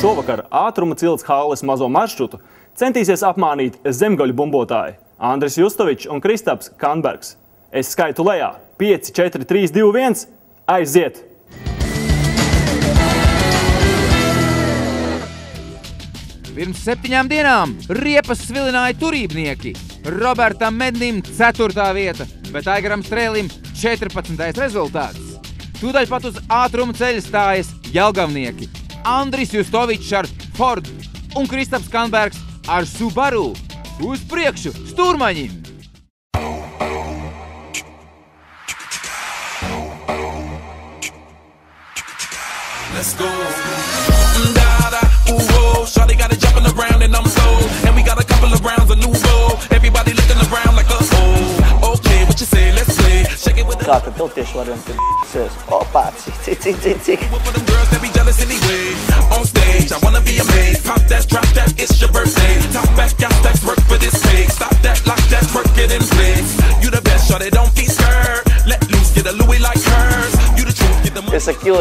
šovakar ātruma cilts halles mazo maršrutu centīsies apmānīt zemgaļu bumbotāji Andris Justovičs un Kristaps Kanbergs. Es skaitu lejā 5, 4, 3, 2, 1, aiziet! Pirms 7 dienām riepas svilināja turībnieki. Robertam Mednim 4. vieta, bet Aigaram Strēlim 14. rezultāts. Tūdaļ pat uz ātruma ceļa stājas jelgavnieki. Andris Justovičs ar Ford un Kristaps Kanbergs ar Subaru. Uz priekšu, stūrmaņim! Let's go! Shawty got it jumping around and I'm slow. And we got a couple of rounds of nouveau. Everybody looking around like okay, what you say, let's play. Shake it with the... Kā tad tev tieši variem sēs? Opā, cik. For them girls that be jealous anyway. On stage, I wanna be amazed. Pop that, drop that, it's your birthday. Top back, got stacks, work for this page. Stop that, lock that, work it in place. You the best, shawty, don't be scared. Let loose, get a Louis like hers. You the truth, get the... Es saku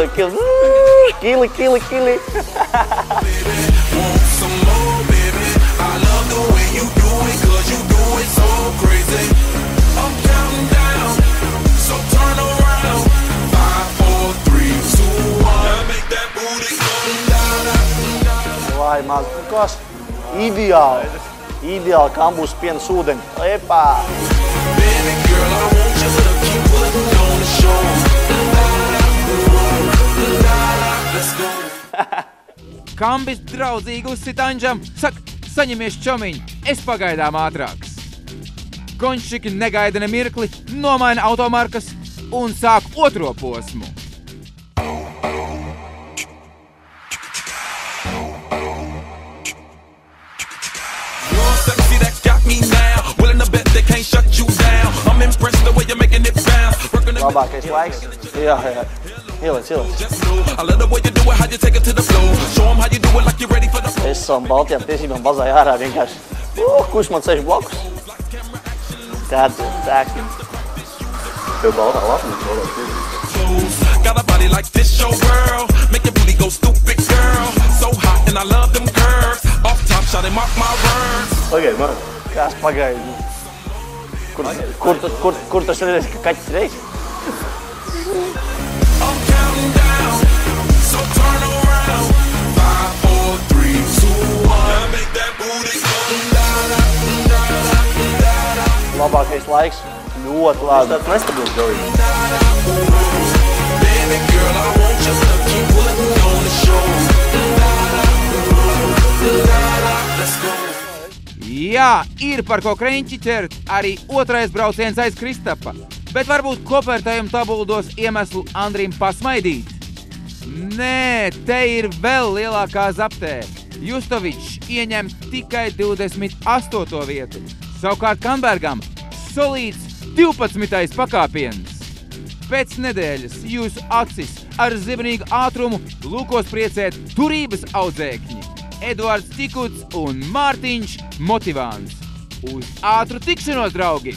kili. Some more, baby. I love the way you do it, 'cause you do it so crazy. I'm counting down, so turn around. 5, 4, 3, 2, 1. Make that booty go down. Lai maz, kas? Ideāli, kam būs pienas ūdeņi. Epā! Baby girl, I want you to keep putting on the show. Let's go. Kambis draudzīgi uzsit Anžam, saka, saņemies čomiņi, es pagaidām ātrāks. Končiki negaida ne mirkli, nomaina automarkas un sāk otro posmu. You're sexy, that got me now. Willing to bet they can't shut you down. I'm impressed the way you're making it bounce. Labākais laiks? Jā. Ieliec. I love the way you do it, how you take it to the floor. Show 'em how you do it like you're ready for the floor. Es savam baltajām tiesībām bazāju ārā vienkārši. Kurš man sēž blakus? Tādu. Tev baltā lapna. Got a body like this, your girl. Make your booty go stupid, girl. So hot and I love them curves. Off top, shawty mark my words. Pagaid, man. Kas pagaid? Kur tas redz, ka kaķis reiz? I'm counting down, so turn around. 5, 4, 3, 2, 1. Make that booty go down. Labākais laiks? Ļoti labi. Tas tāds nestabils galīgi. Baby girl, I want you to keep putting on the show. Let's go. Jā, ir par ko kreņķi ķert, arī otrais brauciens aiz Kristapa, bet varbūt kopērtējumu tabuldos iemeslu Andrim pasmaidīt. Nē, te ir vēl lielākā zaptē. Justovičs ieņem tikai 28. vietu, savukārt Kanbergam solīts 12. pakāpiens. Pēc nedēļas jūsu acis ar zibenīgu ātrumu lūkos priecēt turības audzēkņi Eduards Tikuts un Mārtiņš Motivāns. Uz ātru tikšanos, draugi!